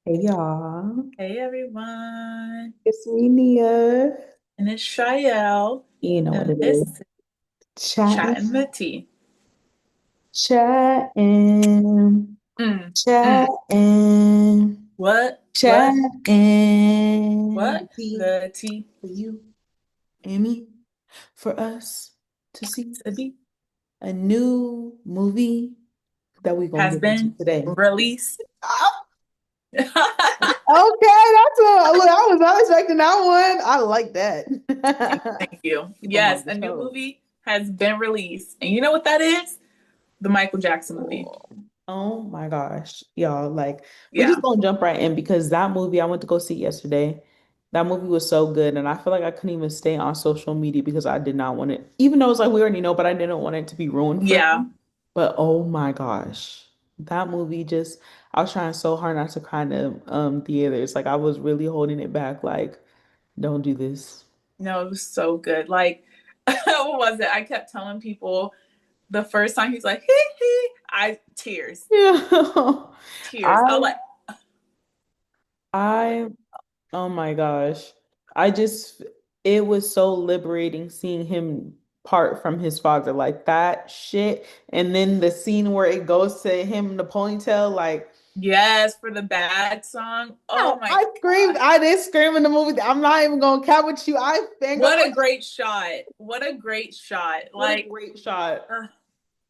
Hey y'all, Hey everyone, it's me, Nia. and it's Shael, You know what and it this is. is Chatting Chatting, the Tea. chatting, Mm, mm. chatting, What, chatting. The what? tea The tea for you and me, for us to see to be a new movie that we gonna has get into been today. released. Ah, okay, that's a look. I was not expecting that one. I like that. Thank you. Keep them Yes, on the a new toes. movie has been released. And you know what that is? The Michael Jackson movie. Cool. Oh my gosh, y'all, like we just Yeah. gonna jump right in because that movie I went to go see yesterday. That movie was so good, and I feel like I couldn't even stay on social media because I did not want it, even though it's like we already know, but I didn't want it to be ruined for Yeah. me. But oh my gosh, that movie just I was trying so hard not to cry in the theaters. Like I was really holding it back, like, don't do this. No, it was so good. Like, what was it? I kept telling people the first time he's like, hee hee, tears. Yeah. Tears. I Oh, like, I Oh my gosh. I just, it was so liberating seeing him part from his father like that shit. And then the scene where it goes to him in the ponytail, like, yes, for the bad song. Oh ow, my I screamed. gosh. I did scream in the movie. I'm not even gonna cap with you. I fangirl. What a great shot. What a great shot. What a Like, great shot.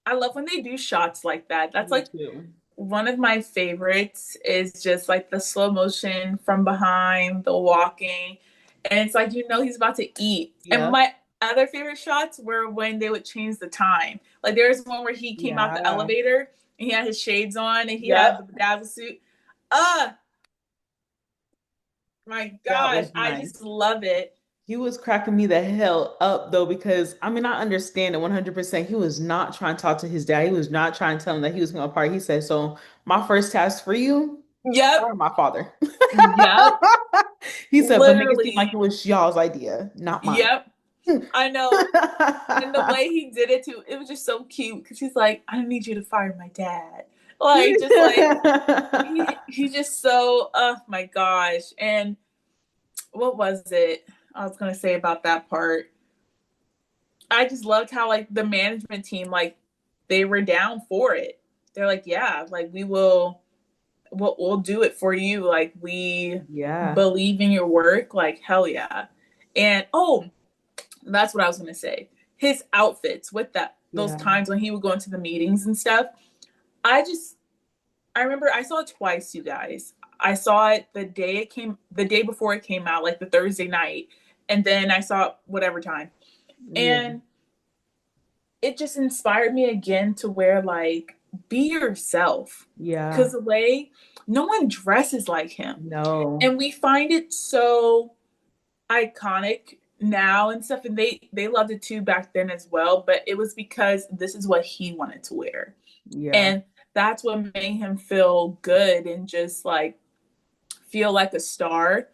I love when they do shots like that. That's Me like too. one of my favorites is just like the slow motion from behind, the walking. And it's like, he's about to eat. And Yeah. my other favorite shots were when they would change the time. Like, there's one where he came out the Yeah. elevator and he had his shades on and he had the Yep. bedazzle suit. Uh, my That gosh, was I nice. just love it. He was cracking me the hell up though, because I mean, I understand it 100%. He was not trying to talk to his dad. He was not trying to tell him that he was going to party. He said, so my first task for you, Yep. fire my father. Yep. He said, but make it seem like Literally. it was y'all's idea, not mine. Yep. I know. And the way he did it too, it was just so cute because he's like, I don't need you to fire my dad. Like, just like he's just so, oh my gosh. And what was it I was gonna say about that part? I just loved how like the management team, like they were down for it. They're like, yeah, like we'll do it for you. Like we Yeah. believe in your work. Like hell yeah. And oh, that's what I was gonna say. His outfits with that those Yeah. times when he would go into the meetings and stuff. I just I remember I saw it twice, you guys. I saw it the day before it came out, like the Thursday night, and then I saw it whatever time. Yeah. And it just inspired me again to wear like be yourself. Yeah. Cause the way no one dresses like him. No. And we find it so iconic now and stuff, and they loved it too back then as well, but it was because this is what he wanted to wear, Yeah. and that's what made him feel good and just like feel like a star.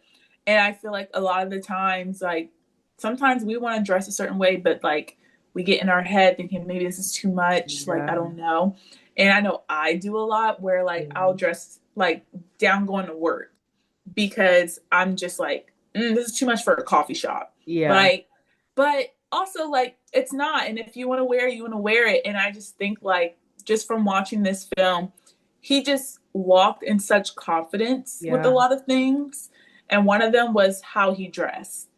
And I feel like a lot of the times, like sometimes we want to dress a certain way, but like we get in our head thinking maybe this is too much, like I Yeah. don't know. And I know I do a lot where like I'll Yeah. dress like down going to work because I'm just like, this is too much for a coffee shop. Yeah. Like, but also like it's not. And if you want to wear it, you want to wear it. And I just think like just from watching this film, he just walked in such confidence with a Yeah. lot of things. And one of them was how he dressed.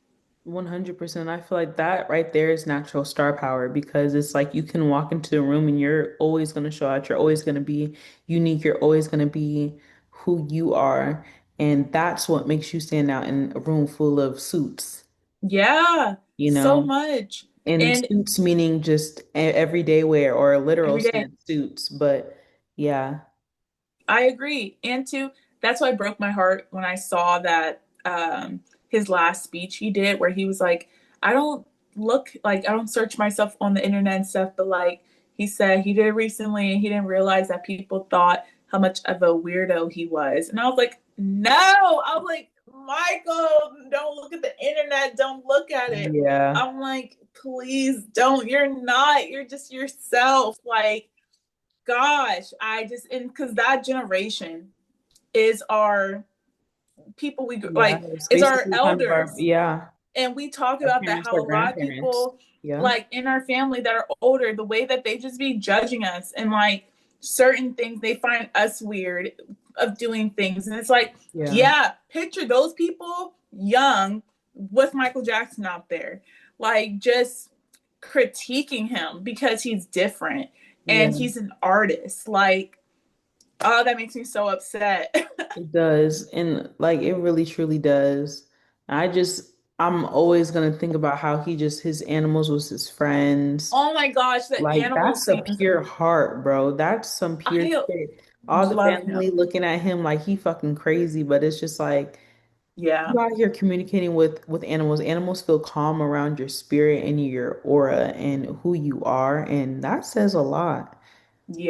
100%. I feel like that right there is natural star power because it's like you can walk into the room and you're always going to show out. You're always going to be unique. You're always going to be who you are. And that's what makes you stand out in a room full of suits, Yeah, you so know? much. And And suits meaning just everyday wear or a literal every day, sense suits. But yeah, I agree. And two, that's why it broke my heart when I saw that his last speech he did, where he was like, I don't I don't search myself on the internet and stuff, but like he said he did it recently and he didn't realize that people thought how much of a weirdo he was. And I was like, no, I was like, Michael, don't look at the internet, don't look at it. yeah, I'm like, please don't. You're not. You're just yourself. Like, gosh, I just and because that generation is our people we Yeah, like, it's it's our basically kind of our, elders. yeah, And we talk our about that, parents, how our a lot of grandparents. people Yeah, like in our family that are older, the way that they just be judging us and like certain things they find us weird of doing things. And it's like, yeah, yeah, picture those people young with Michael Jackson out there, like just critiquing him because he's different yeah, and he's an artist. Like, oh, that makes me so upset. it does. And like it really truly does. I just, I'm always gonna think about how he just, his animals was his friends. Oh my gosh, the Like animal that's a scenes. pure heart, bro. That's some pure I shit. All the love family him. looking at him like he fucking crazy, but it's just like Yeah. you out here communicating with animals. Animals feel calm around your spirit and your aura and who you are, and that says a lot.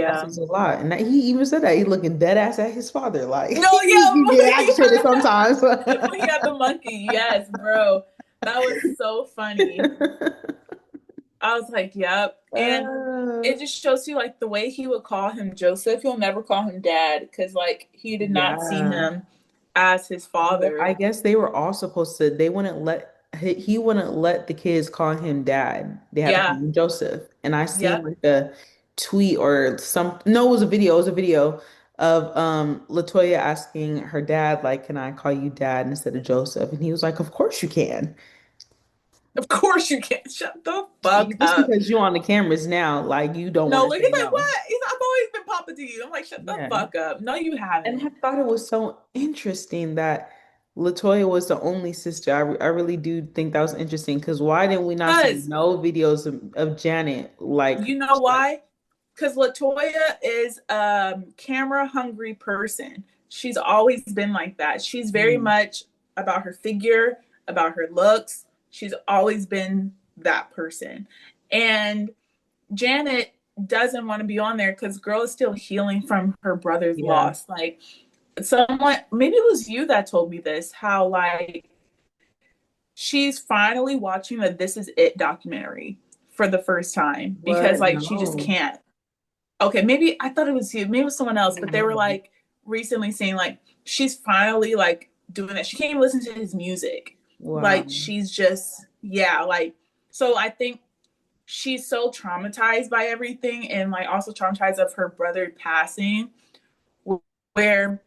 That Yeah. says a lot. And that, he even said that he looking dead ass at his father, like No, he yeah, get agitated sometimes. when he had the monkey. Yes, bro. That was so funny. I was like, yep. And Uh, it just shows you like the way he would call him Joseph. He'll never call him dad because like he did not see yeah. him as his Well, father. I guess they were all supposed to, they wouldn't let, he wouldn't let the kids call him dad. They had to call Yeah. him Joseph. And I seen Yep. like a tweet or some, no, it was a video of Latoya asking her dad, like, can I call you dad instead of Joseph? And he was like, of course you can. Of course you can't. Shut the fuck Just up. because you're on the cameras now, like you don't No, want to look, say he's like, no. what? He's I've always been Papa to you. I'm like, shut the Yeah. fuck up. No, you And I haven't. thought it was so interesting that Latoya was the only sister. I really do think that was interesting because why didn't we not see Because no videos of Janet like you know why? Because Latoya is a camera hungry person. She's always been like that. She's very mm, much about her figure, about her looks. She's always been that person. And Janet doesn't want to be on there because girl is still healing from her brother's yeah. loss. Like someone, maybe it was you that told me this, how like she's finally watching the This Is It documentary for the first time because What? like she just No. can't. Okay, maybe I thought it was you, maybe it was someone else, but they were No. like recently saying like she's finally like doing it. She can't even listen to his music. Wow. Like she's just yeah, like so I think she's so traumatized by everything and like also traumatized of her brother passing where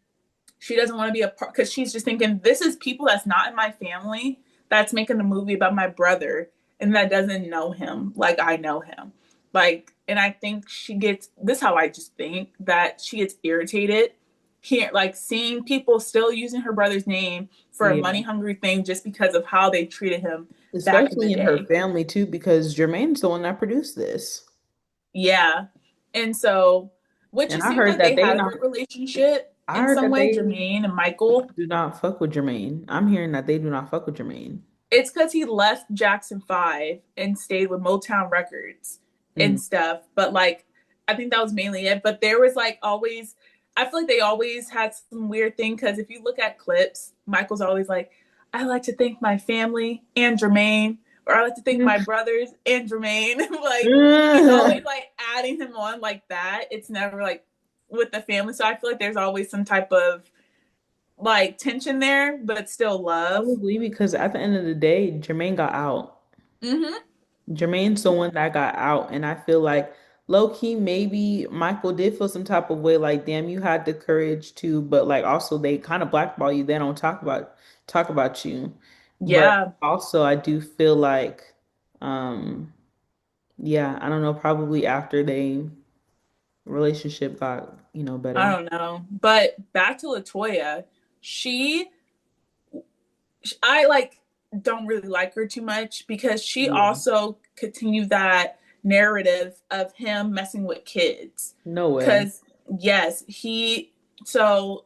she doesn't want to be a part because she's just thinking this is people that's not in my family that's making a movie about my brother and that doesn't know him like I know him. Like, and I think she gets this how I just think that she gets irritated here, like seeing people still using her brother's name for a Yeah. money hungry thing just because of how they treated him back in the Especially in her day. family too, because Jermaine's the one that produced this. Yeah. And so, which And it I seemed heard like that they they had a not good relationship I in heard some that way, they Jermaine and Michael. do not fuck with Jermaine. I'm hearing that they do not fuck with Jermaine. It's because he left Jackson 5 and stayed with Motown Records Mm, and stuff. But like, I think that was mainly it. But there was like always, I feel like they always had some weird thing because if you look at clips, Michael's always like, I like to thank my family and Jermaine, or I like to thank my brothers and Jermaine. Like, he's always like adding him on like that. It's never like with the family. So I feel like there's always some type of like tension there, but still love. Probably because at the end of the day, Jermaine got out. Mm-hmm. Jermaine's the one that got out, and I feel like low key maybe Michael did feel some type of way, like damn, you had the courage to, but like also they kind of blackball you. They don't talk about you, but Yeah, also I do feel like, um, yeah, I don't know, probably after they relationship got I better. don't know. But back to Latoya, she, I like don't really like her too much because she Yeah, also continued that narrative of him messing with kids. no way. Because, yes, so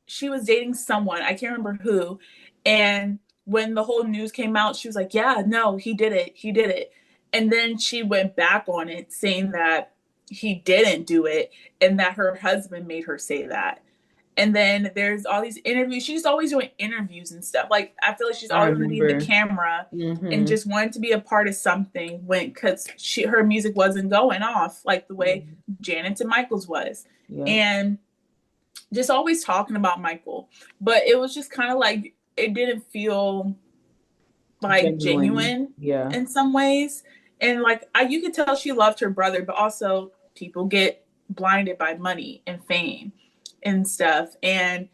she was dating someone, I can't remember who. And when the whole news came out, she was like, yeah, no, he did it. He did it. And then she went back on it saying that he didn't do it and that her husband made her say that. And then there's all these interviews. She's always doing interviews and stuff. Like I feel like she's I always going to be in the remember. camera and Hmm. just wanted to be a part of something when because her music wasn't going off like the way Janet's and Michael's was. Yeah. And just always talking about Michael. But it was just kind of like it didn't feel like Genuine. genuine Yeah. in some ways. And like you could tell she loved her brother, but also people get blinded by money and fame and stuff. And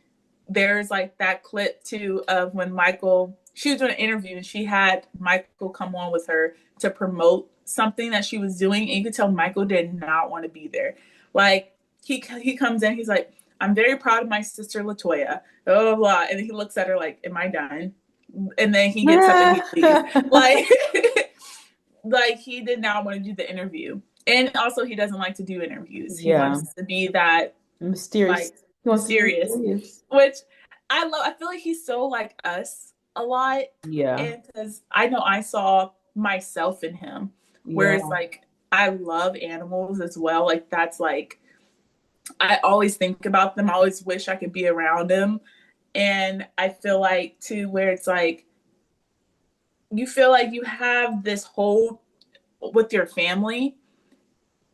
there's like that clip too of when Michael, she was doing an interview and she had Michael come on with her to promote something that she was doing, and you could tell Michael did not want to be there. Like he comes in, he's like, I'm very proud of my sister Latoya, blah blah blah, and then he looks at her like, am I done? And then he gets up and he leaves. Like like he did not want to do the interview. And also he doesn't like to do interviews. He Yeah. wants to be that Mysterious. like He wants to be mysterious, mysterious. which I love. I feel like he's so like us a lot. Yeah. And because I know I saw myself in him, whereas Yeah. like I love animals as well. Like that's like I always think about them. I always wish I could be around them. And I feel like too where it's like you feel like you have this hold with your family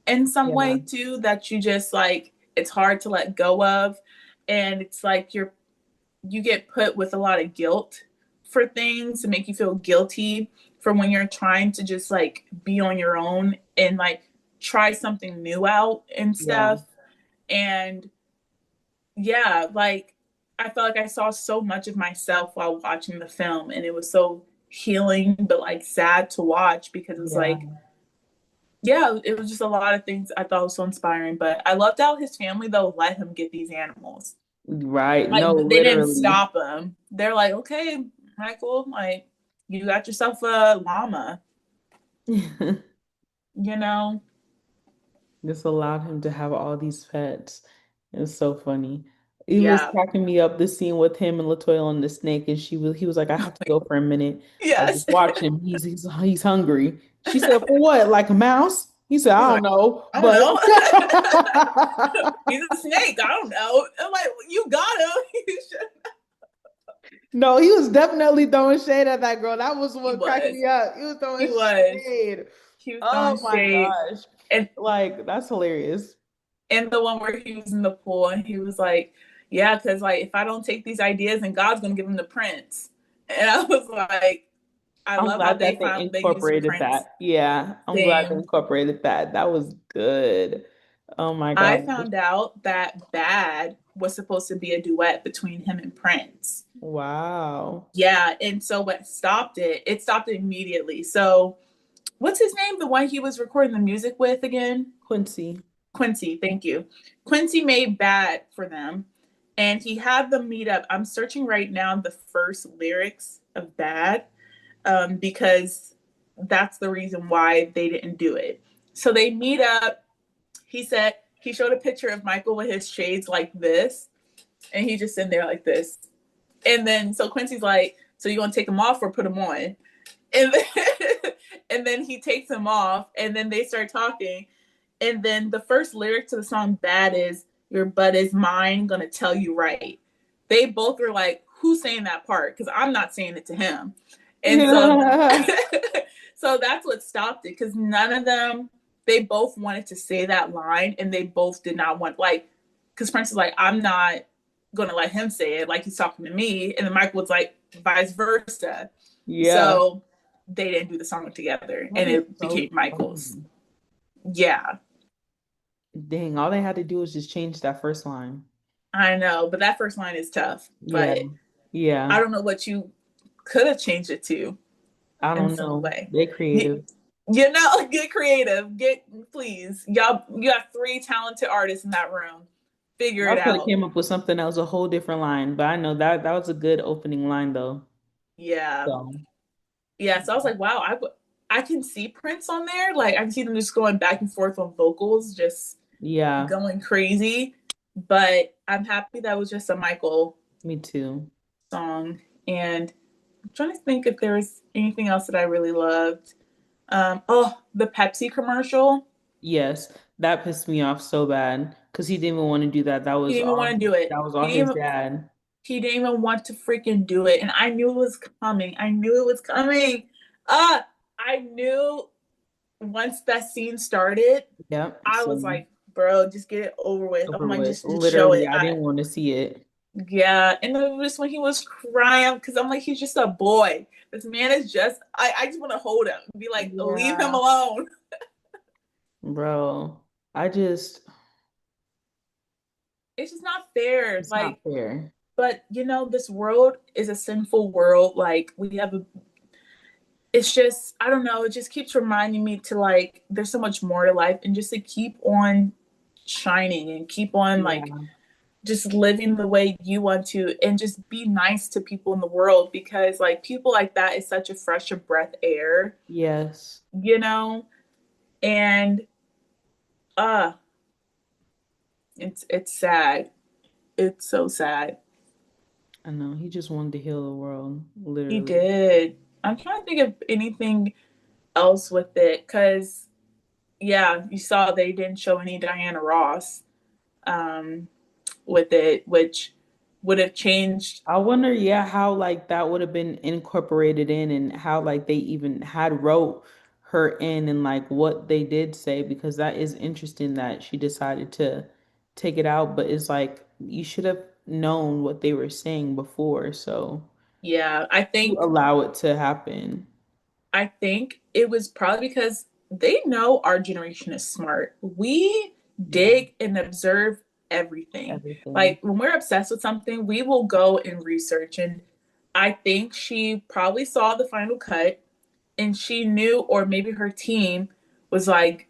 in some Yeah. way too that you just like it's hard to let go of, and it's like you get put with a lot of guilt for things to make you feel guilty for when you're trying to just like be on your own and like try something new out and Yeah. stuff. And yeah, like I felt like I saw so much of myself while watching the film, and it was so healing but like sad to watch because it was Yeah. like yeah, it was just a lot of things I thought was so inspiring. But I loved how his family though let him get these animals. Right. Like No, they didn't literally. stop him. They're like, okay, Michael, like you got yourself a llama, you know? This allowed him to have all these pets. It's so funny. It was Yeah. cracking me up the scene with him and Latoya and the snake, and he was like, I have to go for a minute. Like, Yes. just watch him. He's hungry. She said, for what? Like a mouse? He said, He's I don't like, know, I don't but know. He's a snake. I don't know. I'm like, you got him. no, he was definitely throwing shade at that girl. That was He what cracked was. me up. He was throwing He was. shade. He was throwing Oh my shade. gosh. And Like, that's hilarious. the one where he was in the pool and he was like, yeah, because like if I don't take these ideas, and God's gonna give him the prince. And I was like, I I'm love how glad that they they used incorporated Prince. that. Yeah, I'm glad they Same. incorporated that. That was good. Oh my I gosh. found out that Bad was supposed to be a duet between him and Prince. Wow. Yeah, and so what stopped it? It stopped it immediately. So what's his name? The one he was recording the music with again? Quincy. Quincy, thank you. Quincy made Bad for them, and he had them meet up. I'm searching right now the first lyrics of Bad, because that's the reason why they didn't do it. So they meet up. He said he showed a picture of Michael with his shades like this, and he just in there like this. And then so Quincy's like, "So you want to take them off or put them on?" And then, and then he takes them off, and then they start talking. And then the first lyric to the song "Bad" is "Your butt is mine, gonna tell you right." They both were like, "Who's saying that part?" Because I'm not saying it to him. And so so that's what stopped it, because none of them, they both wanted to say that line, and they both did not want, like, because Prince is like, I'm not gonna let him say it, like he's talking to me, and then Michael was like vice versa. Yeah. So they didn't do the song together, That and is it so became Michael's. funny. Yeah, Dang, all they had to do was just change that first line. I know, but that first line is tough. Yeah. But I Yeah. don't know what you could have changed it to I in don't some know. way. They You, creative. you know, get creative. Get please, y'all. You got three talented artists in that room. Figure it Y'all could have out. came up with something else, a whole different line. But I know that was a good opening line though. Yeah, So yeah. So I was like, wow, I can see Prince on there. Like I can see them just going back and forth on vocals, just yeah, going crazy. But I'm happy that was just a Michael me too. song. And I'm trying to think if there was anything else that I really loved. Oh, the Pepsi commercial. Yes, that pissed me off so bad because he didn't even want to do that. He didn't even want to do it. That was all his dad. He didn't even want to freaking do it. And I knew it was coming. I knew it was coming. I knew once that scene started, Yep. I was like, Same. bro, just get it over with. I'm Over like, with. just show Literally, it. I didn't want to see it. Yeah, and then just when he was crying, because I'm like, he's just a boy. This man is just, I just want to hold him and be like, leave him Yeah. alone. Bro, I just, It's just not fair. it's not Like, fair. but this world is a sinful world. Like, it's just, I don't know, it just keeps reminding me to like, there's so much more to life and just to keep on shining and keep on like Yeah. just living the way you want to and just be nice to people in the world because like people like that is such a fresh of breath air, Yes. you know? And uh it's sad. It's so sad. I know. He just wanted to heal the world, He literally. did. I'm trying to think of anything else with it because yeah, you saw they didn't show any Diana Ross um with it, which would have changed. I wonder, yeah, how like that would have been incorporated in and how like they even had wrote her in and like what they did say because that is interesting that she decided to take it out, but it's like you should have known what they were saying before, so Yeah, you allow it to happen. I think it was probably because they know our generation is smart. We Yeah, dig and observe everything. everything. Like when we're obsessed with something, we will go and research. And I think she probably saw the final cut and she knew, or maybe her team was like,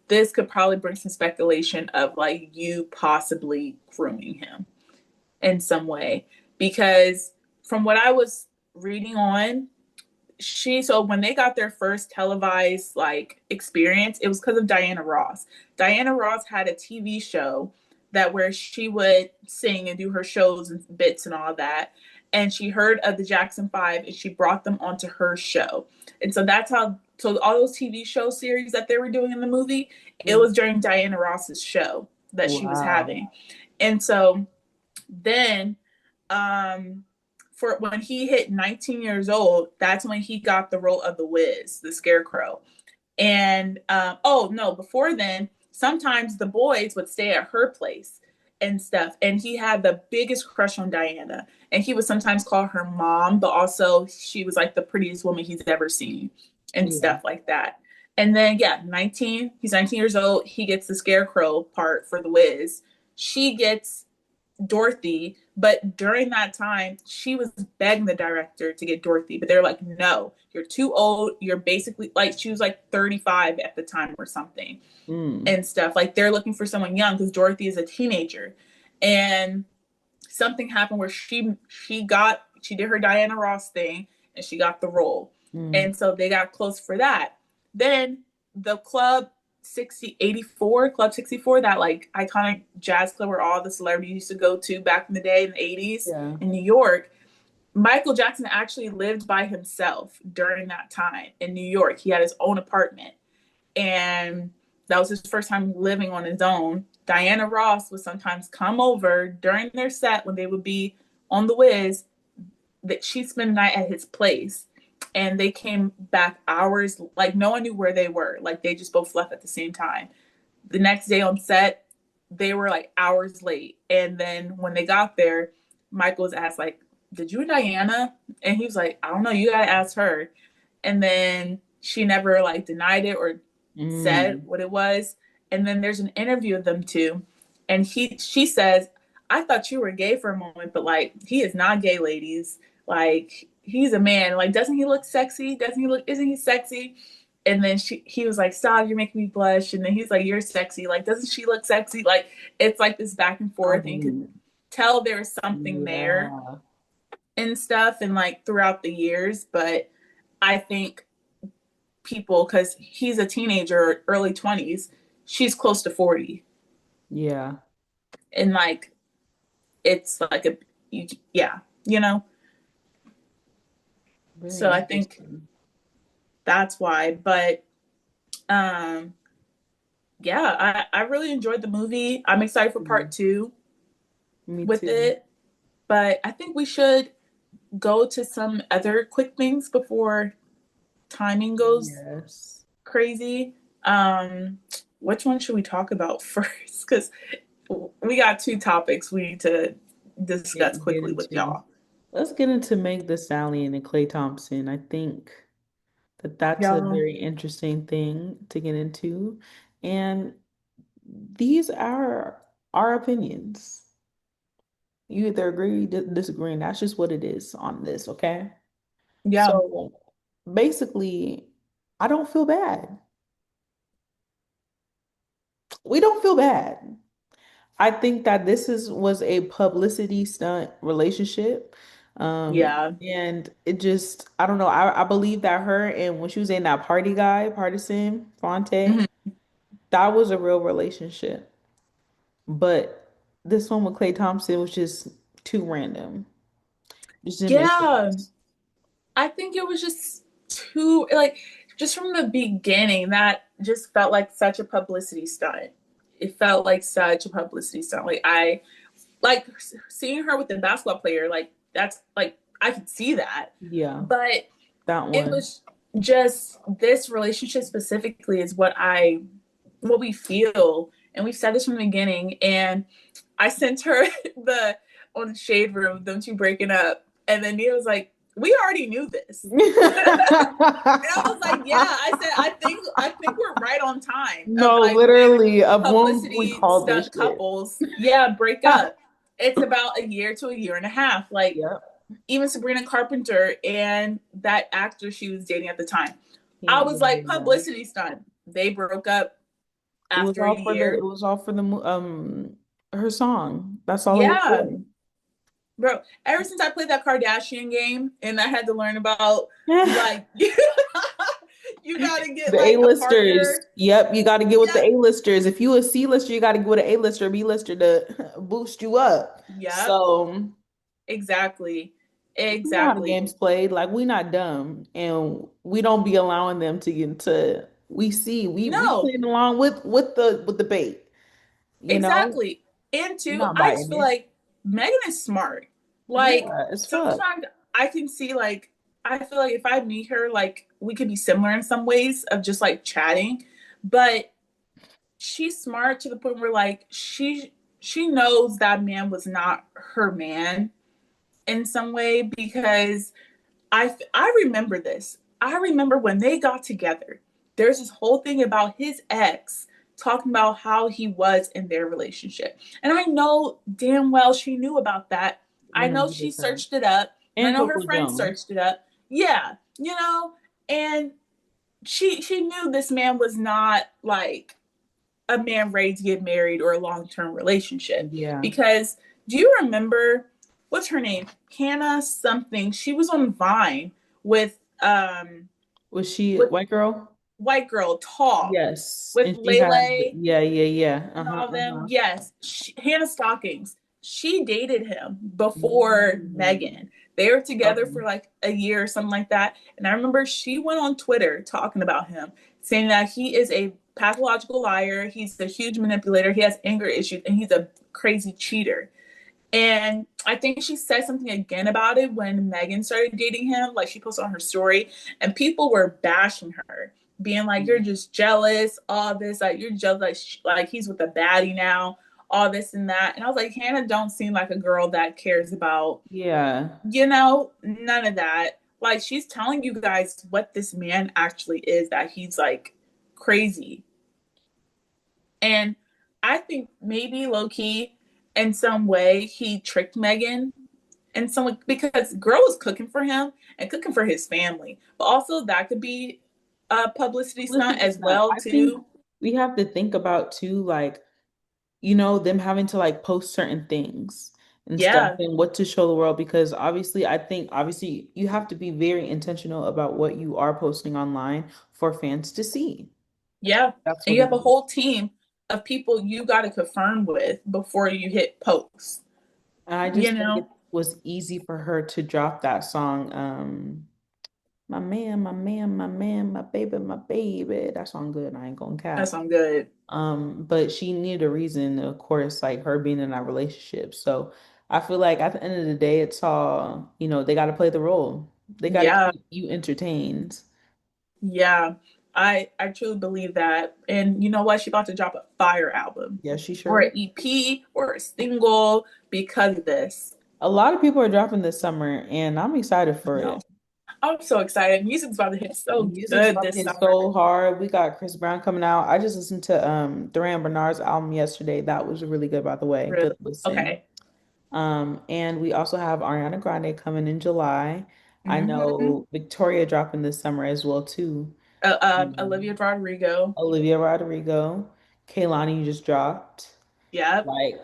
this could probably bring some speculation of like you possibly grooming him in some way. Because from what I was reading on, so when they got their first televised like experience, it was because of Diana Ross. Diana Ross had a TV show that where she would sing and do her shows and bits and all that. And she heard of the Jackson Five and she brought them onto her show. And so that's how so all those TV show series that they were doing in the movie, it Mm. was during Diana Ross's show that she was Wow. having. And so then um for when he hit 19 years old, that's when he got the role of the Wiz, the Scarecrow. And oh no, before then, sometimes the boys would stay at her place and stuff. And he had the biggest crush on Diana. And he would sometimes call her mom, but also she was like the prettiest woman he's ever seen and Yeah. stuff like that. And then yeah, he's 19 years old, he gets the Scarecrow part for the Wiz. She gets Dorothy, but during that time, she was begging the director to get Dorothy, but they're like, no, you're too old. You're basically like, she was like 35 at the time or something Mm. and stuff. Like, they're looking for someone young because Dorothy is a teenager. And something happened where she did her Diana Ross thing and she got the role. Mm. And so they got close for that. Then the Club 64, that like iconic jazz club where all the celebrities used to go to back in the day in the 80s Yeah. in New York. Michael Jackson actually lived by himself during that time in New York. He had his own apartment and that was his first time living on his own. Diana Ross would sometimes come over during their set when they would be on the Wiz, that she'd spend the night at his place. And they came back hours, like no one knew where they were. Like they just both left at the same time. The next day on set, they were like hours late. And then when they got there, Michael was asked, like, did you and Diana? And he was like, I don't know, you gotta ask her. And then she never like denied it or said Mm. what it was. And then there's an interview of them two, and she says, I thought you were gay for a moment, but like he is not gay, ladies. Like he's a man. Like, doesn't he look sexy? Doesn't he look isn't he sexy? And then he was like, stop, you're making me blush. And then he's like, you're sexy. Like, doesn't she look sexy? Like, it's like this back and I forth. And you could mean, tell there was something there yeah. and stuff and like throughout the years. But I think people, because he's a teenager, early 20s, she's close to 40. Yeah. And like, it's like yeah, you know? Very So I think interesting. that's why. But um, yeah, I really enjoyed the movie. I'm excited for Yeah. part two Me with too. it. But I think we should go to some other quick things before timing goes Yes. crazy. Um, which one should we talk about first? Because we got two topics we need to discuss Get quickly with into. y'all. Let's get into Meg the Stallion and Klay Thompson. I think that that's a Y'all, very interesting thing to get into. And these are our opinions. You either agree or disagree, and that's just what it is on this, okay? yeah, So basically, I don't feel bad. We don't feel bad. I think that this was a publicity stunt relationship. yeah. And it just, I don't know. I believe that her and when she was in that party guy, Partisan Fonte, Mhm. that was a real relationship. But this one with Klay Thompson was just too random. It just didn't make Yeah, sense. I think it was just too, like, just from the beginning, that just felt like such a publicity stunt. It felt like such a publicity stunt. Like seeing her with the basketball player, like, that's like, I could see that. Yeah, But that it one. was just this relationship specifically is what we feel. And we've said this from the beginning. And I sent her the on the shade room, them two breaking up. And then Nia was like, we already knew this. And I was like, yeah. I think we're right on time of No, like when literally, of when we publicity called this stunt shit. couples, yeah, break up. It's about a year to a year and a half. Like Yep. even Sabrina Carpenter and that actor she was dating at the time. I Yeah, was yeah, like, yeah, yeah. publicity stunt. They broke up It was after a all for it year. was all for her song. That's all it was Yeah, for. bro. Ever since I played that Kardashian game and I had to learn about like you gotta get The like a A-listers. partner. Yep, you got to get with the Yep, A-listers. If you a C-lister, you got to get with an A-lister, B-lister to boost you up. yep, So exactly, we know how the exactly. game's played. Like we not dumb, and we don't be allowing them to get into. We see we No, playing along with the bait. You know, exactly. And we're two, not I just biting feel it. like Megan is smart. Like Yeah, it's fuck. sometimes I can see like I feel like if I meet her, like we could be similar in some ways of just like chatting, but she's smart to the point where like she knows that man was not her man in some way because I remember this. I remember when they got together. There's this whole thing about his ex talking about how he was in their relationship. And I know damn well she knew about that. I know she 100%. searched it up. I And know her Coco friends Jones. searched it up. Yeah, and she knew this man was not like a man ready to get married or a long-term relationship Yeah. because do you remember what's her name, Hannah something, she was on Vine with Was she a with white girl? white girl tall Yes. with And she had, Lele yeah, yeah, yeah. and Uh-huh, all them. uh-huh. Yes, Hannah Stockings. She dated him before Mm. Megan. They were together Okay. for like a year or something like that. And I remember she went on Twitter talking about him, saying that he is a pathological liar. He's a huge manipulator. He has anger issues and he's a crazy cheater. And I think she said something again about it when Megan started dating him. Like she posted on her story, and people were bashing her, being like, "You're just jealous, all this, like you're jealous, like he's with a baddie now, all this and that." And I was like, Hannah don't seem like a girl that cares about, Yeah. none of that. Like she's telling you guys what this man actually is, that he's like crazy. And I think maybe low key, in some way, he tricked Megan and someone because girl was cooking for him and cooking for his family, but also that could be a publicity stunt Publicity as stunt. well I think too. we have to think about too, like, them having to like post certain things and stuff Yeah, and what to show the world because obviously you have to be very intentional about what you are posting online for fans to see. yeah, That's and what you it have a is. whole team of people you got to confirm with before you hit post. And I You just think know, it was easy for her to drop that song, my man, my man, my man, my baby, my baby. That song good. I ain't gonna that's cap. I'm good. But she needed a reason, of course, like her being in that relationship. So I feel like at the end of the day, it's all, they got to play the role. They got to Yeah, keep you entertained. yeah. I truly believe that. And you know what? She about to drop a fire album Yeah, she or sure. an EP or a single because of this. A lot of people are dropping this summer, and I'm excited for No, it. I'm so excited. Music's about to hit so Music's good about to this hit summer. so hard. We got Chris Brown coming out. I just listened to Duran Bernard's album yesterday. That was really good, by the way. Really? Good listen. Okay. And we also have Ariana Grande coming in July. I Mm-hmm. know Victoria dropping this summer as well too. Olivia Um, Rodrigo. Olivia Rodrigo, Kehlani just dropped. Yep. Like,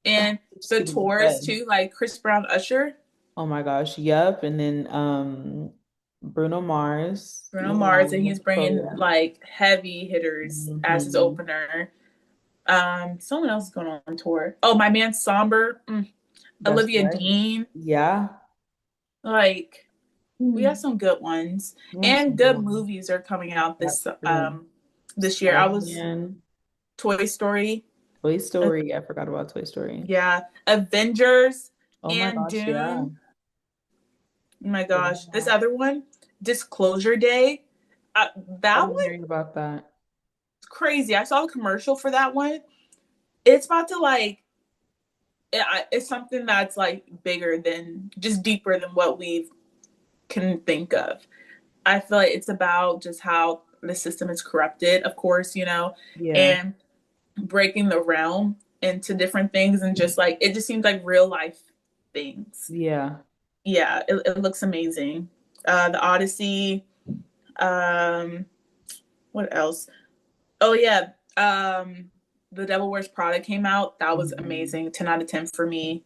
And just the keeping it tours fed. too, like Chris Brown, Usher, Oh my gosh, yep. And then Bruno Mars, Bruno you Mars, and know, he's bringing Victoria. like heavy hitters as his Hmm. opener. Someone else is going on tour. Oh, my man Somber, That's Olivia right. Dean. Yeah. Like we have Mm. some good ones, We have and some good good ones. movies are coming out That's this true. this year. I was Spider-Man, Toy Story, Toy uh, Story. I forgot about Toy Story. yeah, Avengers, Oh my and gosh, yeah. Dune. Oh my gosh, this Yeah. other one, Disclosure Day. That I've one been hearing about that. is crazy. I saw a commercial for that one. It's about to like it's something that's like bigger than just deeper than what we can think of. I feel like it's about just how the system is corrupted, of course, Yeah. and breaking the realm into different things and just like it just seems like real life things. Yeah. Yeah, it looks amazing. The Odyssey, um, what else? Oh yeah, The Devil Wears Prada came out. That was Mhm. amazing. 10 out of 10 for me.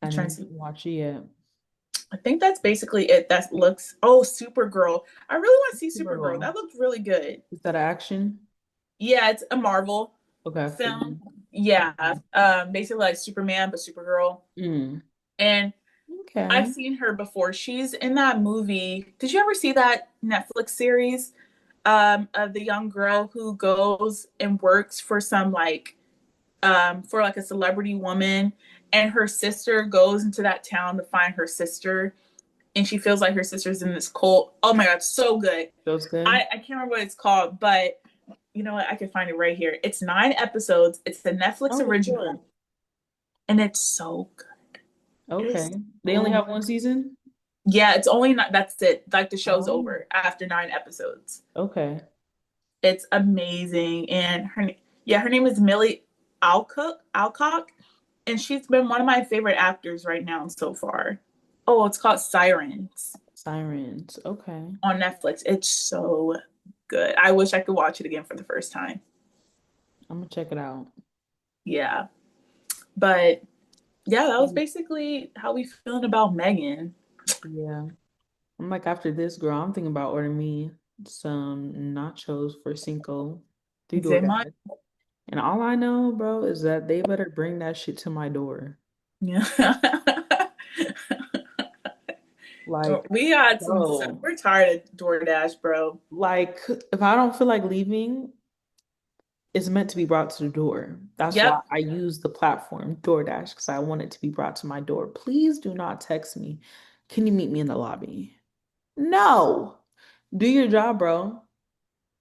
I'm I trying to didn't see. watch it yet. I think that's basically it. That looks. Oh, Supergirl. I really want to see Supergirl. Supergirl. That looked really good. Is that action? Yeah, it's a Marvel Okay, film. figured. Yeah, basically like Superman, but Supergirl. Mm. And I've Okay. seen her before. She's in that movie. Did you ever see that Netflix series of the young girl who goes and works for some like for like a celebrity woman, and her sister goes into that town to find her sister, and she feels like her sister's in this cult. Oh my god, so good. Feels good. I can't remember what it's called, but you know what? I can find it right here. It's 9 episodes. It's the Netflix Oh, look good. original, and it's so good. It is Okay. They only so have one season? yeah. It's only not. That's it. Like the show's Oh, over after 9 episodes. okay. It's amazing, and her name is Millie Alcock, and she's been one of my favorite actors right now so far. Oh, it's called Sirens Sirens. Okay. on Netflix. It's so good. I wish I could watch it again for the first time. I'm gonna check it out. Yeah. But yeah, that was basically how we feeling about Megan. Yeah. I'm like, after this, girl, I'm thinking about ordering me some nachos for Cinco through Zayma. DoorDash. And all I know, bro, is that they better bring that shit to my door. Yeah. Like, We had some bro, we're tired of DoorDash, bro. like if I don't feel like leaving, it's meant to be brought to the door. That's why Yep. I use the platform DoorDash because I want it to be brought to my door. Please do not text me. Can you meet me in the lobby? No. Do your job, bro.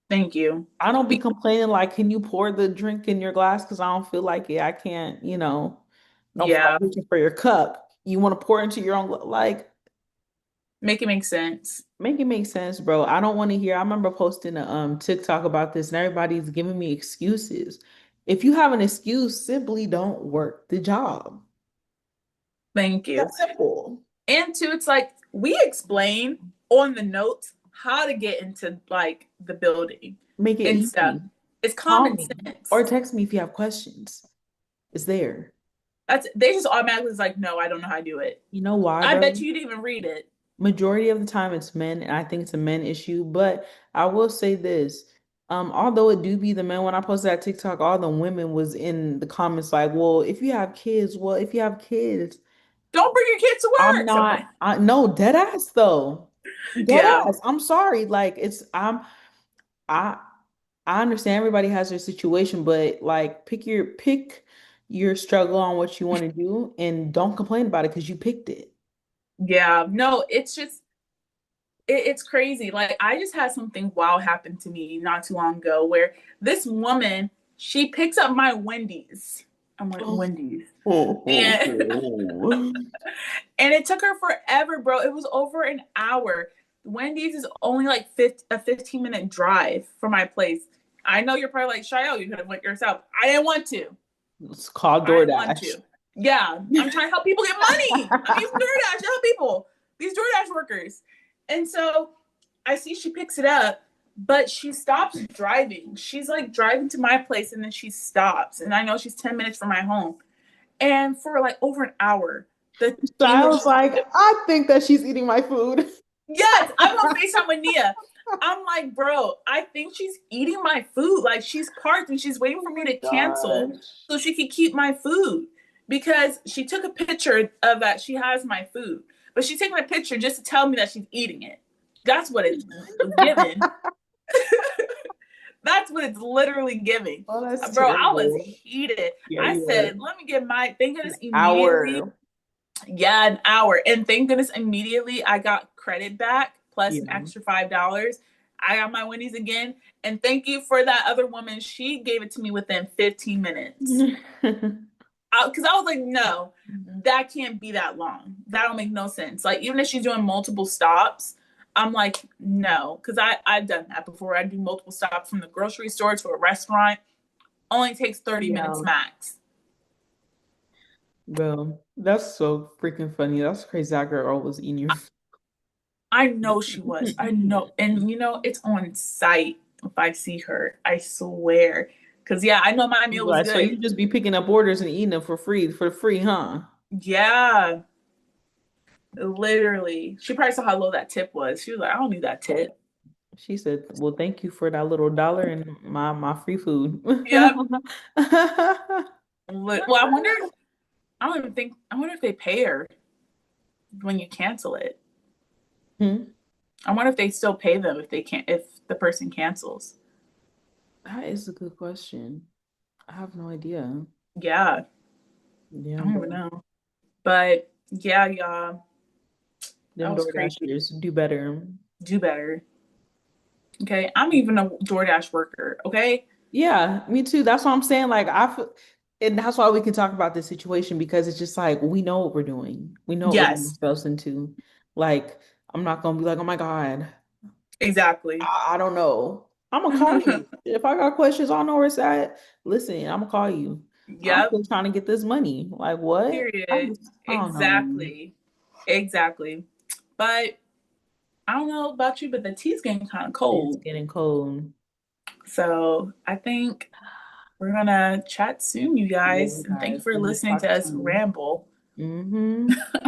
Thank you. I don't be complaining like, can you pour the drink in your glass? Because I don't feel like it. I can't, don't feel Yeah. like reaching for your cup. You want to pour into your own, like, Make it make sense. make it make sense, bro. I don't want to hear. I remember posting a TikTok about this, and everybody's giving me excuses. If you have an excuse, simply don't work the job. Thank you. That's simple. And two, it's like we explain on the notes how to get into like the building Make it and stuff. easy. It's Call common me sense. or text me if you have questions. It's there. That's they just automatically is like, no, I don't know how to do it. You know why, I bro? bet you didn't even read it. Majority of the time it's men, and I think it's a men issue. But I will say this. Although it do be the men, when I posted that TikTok, all the women was in the comments like, well, if you have kids, Don't bring your kids to I'm work. Something. not, I no, dead ass though. Dead Yeah. ass. I'm sorry. Like I I understand everybody has their situation, but like pick your struggle on what you want to do and don't complain about it because you picked it. Yeah. No, it's just it's crazy. Like I just had something wow happen to me not too long ago where this woman, she picks up my Wendy's. I'm like, Oh, Wendy's. oh, And oh. and it took her forever, bro. It was over an hour. Wendy's is only like a 15-minute drive from my place. I know you're probably like, Shayo, you could have went yourself. I didn't want to. It's called I didn't want DoorDash. to. Yeah, I'm trying to help people get money. I'm using DoorDash to help people, these DoorDash workers. And so I see she picks it up, but she stops driving. She's like driving to my place and then she stops. And I know she's 10 minutes from my home. And for like over an hour, the So thing I that was she's like, I think that she's eating my food. yes, I'm on FaceTime with Nia. I'm like, bro, I think she's eating my food. Like she's parked and she's waiting Oh for me my to cancel gosh. so she could keep my food because she took a picture of that she has my food, but she's taking a picture just to tell me that she's eating it. That's what it's given. That's what it's literally giving. Oh, that's Bro, I was terrible. heated. Yeah, I you were. said, let me get my, thank An goodness immediately. hour. Yeah, an hour. And thank goodness immediately I got credit back plus an Yeah. extra $5. I got my Wendy's again. And thank you for that other woman. She gave it to me within 15 minutes. Because I was like, no, that can't be that long. That don't make no sense. Like, even if she's doing multiple stops, I'm like, no. Because I've done that before. I do multiple stops from the grocery store to a restaurant. Only takes 30 minutes Yeah, max. bro, that's so freaking funny. That's crazy. That girl was eating your I know she was. I know. And it's on site if I see her. I swear. Cause yeah, I know my meal was like, so you good. just be picking up orders and eating them for free, huh? Yeah, literally. She probably saw how low that tip was. She was like, I don't need that tip. She said, "Well, thank you for that little dollar and my free food." Yep. Well, I wonder if I don't even think I wonder if they pay her when you cancel it. Hmm. I wonder if they still pay them if the person cancels. That is a good question. I have no idea. Yeah, I Yeah, don't even bro. know. But yeah, y'all, that Them was crazy. DoorDashers do better. Do better. Okay. I'm even a DoorDash worker. Okay. Yeah, me too. That's what I'm saying. Like I feel, and that's why we can talk about this situation because it's just like we know what we're doing. We know what we're getting Yes, ourselves into. Like I'm not gonna be like, oh my God, exactly. I don't know. I'm gonna call you. If I got questions, I don't know where it's at. Listen, I'm gonna call you. I'm Yep. still trying to get this money. Like what? Period. I don't know, man. Exactly. Exactly. But I don't know about you, but the tea's getting kind of It's cold. getting cold. So I think we're gonna chat soon, you Yeah, guys. And thank you guys, for we're gonna listening talk to us soon. ramble.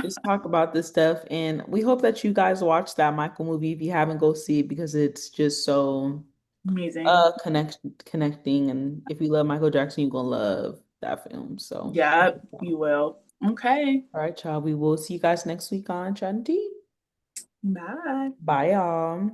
Just talk about this stuff, and we hope that you guys watch that Michael movie. If you haven't, go see it because it's just so Amazing. connecting. And if you love Michael Jackson, you're gonna love that film. So, Yep, you will. Okay. all right, y'all. We will see you guys next week on Chatting Tea. Bye. Bye, y'all.